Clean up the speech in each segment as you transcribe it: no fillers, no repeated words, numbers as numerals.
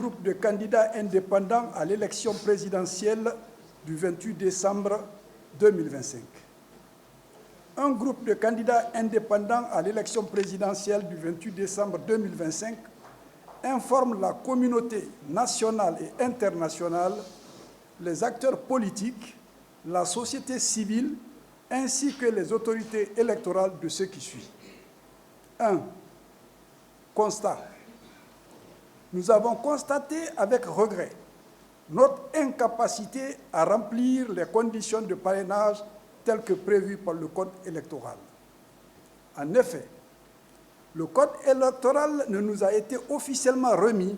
groupe de candidats indépendants à l'élection présidentielle du 28 décembre 2025. Un groupe de candidats indépendants à l'élection présidentielle du 28 décembre 2025 informe la communauté nationale et internationale, les acteurs politiques, la société civile, ainsi que les autorités électorales de ce qui suit. 1. Constat. Nous avons constaté avec regret notre incapacité à remplir les conditions de parrainage telles que prévues par le Code électoral. En effet, le Code électoral ne nous a été officiellement remis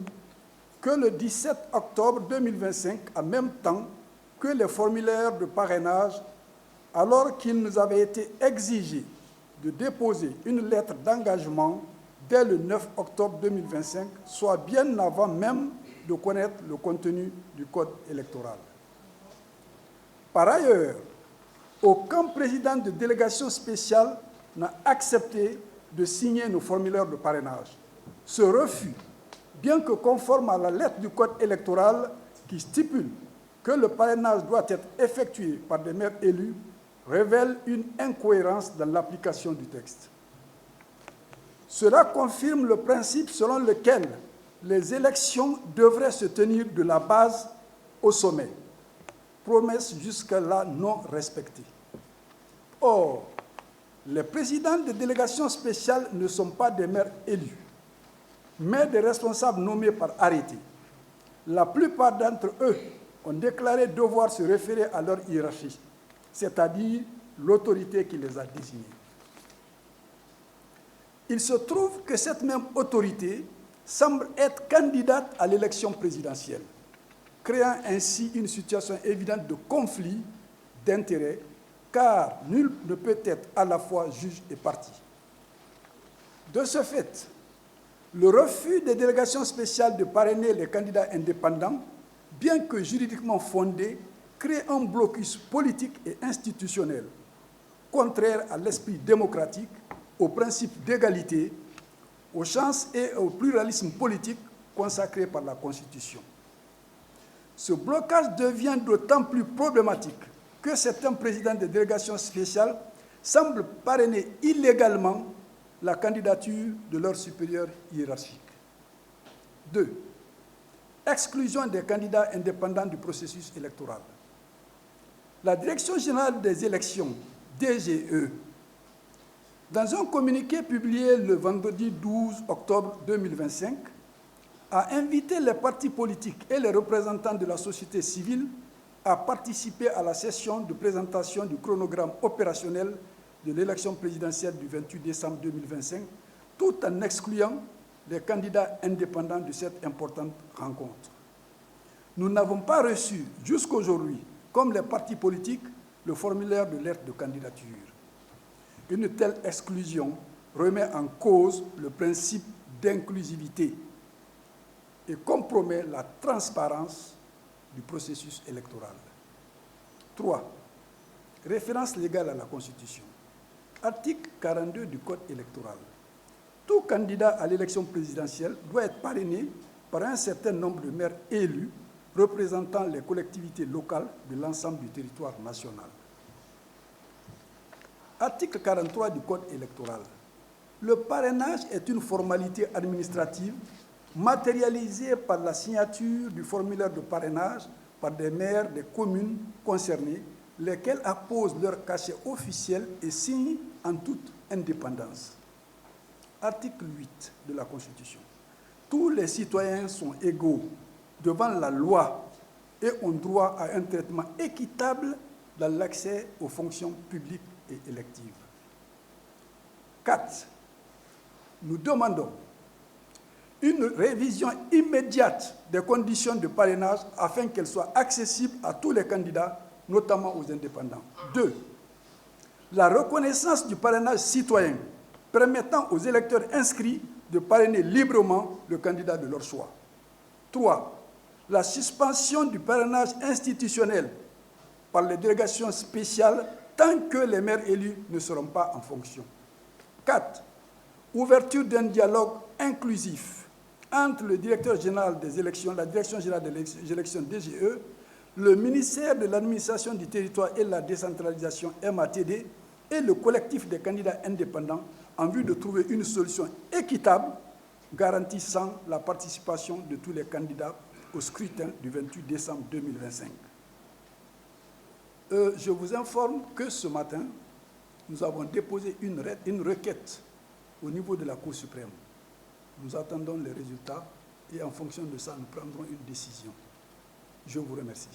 que le 17 octobre 2025, en même temps que les formulaires de parrainage, alors qu'il nous avait été exigé de déposer une lettre d'engagement dès le 9 octobre 2025, soit bien avant même de connaître le contenu du Code électoral. Par ailleurs, aucun président de délégation spéciale n'a accepté de signer nos formulaires de parrainage. Ce refus, bien que conforme à la lettre du Code électoral qui stipule que le parrainage doit être effectué par des maires élus, révèle une incohérence dans l'application du texte. Cela confirme le principe selon lequel les élections devraient se tenir de la base au sommet, promesse jusque-là non respectée. Or, les présidents de délégations spéciales ne sont pas des maires élus, mais des responsables nommés par arrêté. La plupart d'entre eux ont déclaré devoir se référer à leur hiérarchie, c'est-à-dire l'autorité qui les a désignés. Il se trouve que cette même autorité semble être candidate à l'élection présidentielle, créant ainsi une situation évidente de conflit d'intérêts, car nul ne peut être à la fois juge et partie. De ce fait, le refus des délégations spéciales de parrainer les candidats indépendants, bien que juridiquement fondé, crée un blocus politique et institutionnel, contraire à l'esprit démocratique, au principe d'égalité, aux chances et au pluralisme politique consacré par la Constitution. Ce blocage devient d'autant plus problématique que certains présidents de délégations spéciales semblent parrainer illégalement la candidature de leur supérieur hiérarchique. 2. Exclusion des candidats indépendants du processus électoral. La Direction générale des élections, DGE, dans un communiqué publié le vendredi 12 octobre 2025, a invité les partis politiques et les représentants de la société civile à participer à la session de présentation du chronogramme opérationnel de l'élection présidentielle du 28 décembre 2025, tout en excluant les candidats indépendants de cette importante rencontre. Nous n'avons pas reçu jusqu'aujourd'hui, comme les partis politiques, le formulaire de lettre de candidature. Une telle exclusion remet en cause le principe d'inclusivité et compromet la transparence du processus électoral. 3. Référence légale à la Constitution. Article 42 du Code électoral. Tout candidat à l'élection présidentielle doit être parrainé par un certain nombre de maires élus représentant les collectivités locales de l'ensemble du territoire national. Article 43 du Code électoral. Le parrainage est une formalité administrative matérialisée par la signature du formulaire de parrainage par des maires des communes concernées, lesquels apposent leur cachet officiel et signent en toute indépendance. Article 8 de la Constitution. Tous les citoyens sont égaux devant la loi et ont droit à un traitement équitable dans l'accès aux fonctions publiques et électives. 4. Nous demandons une révision immédiate des conditions de parrainage afin qu'elles soient accessibles à tous les candidats, notamment aux indépendants. 2. La reconnaissance du parrainage citoyen permettant aux électeurs inscrits de parrainer librement le candidat de leur choix. 3. La suspension du parrainage institutionnel par les délégations spéciales tant que les maires élus ne seront pas en fonction. 4. Ouverture d'un dialogue inclusif entre le directeur général des élections, la direction générale des élections DGE, le ministère de l'administration du territoire et de la décentralisation MATD et le collectif des candidats indépendants en vue de trouver une solution équitable garantissant la participation de tous les candidats au scrutin du 28 décembre 2025. Je vous informe que ce matin, nous avons déposé une requête au niveau de la Cour suprême. Nous attendons les résultats et en fonction de ça, nous prendrons une décision. Je vous remercie.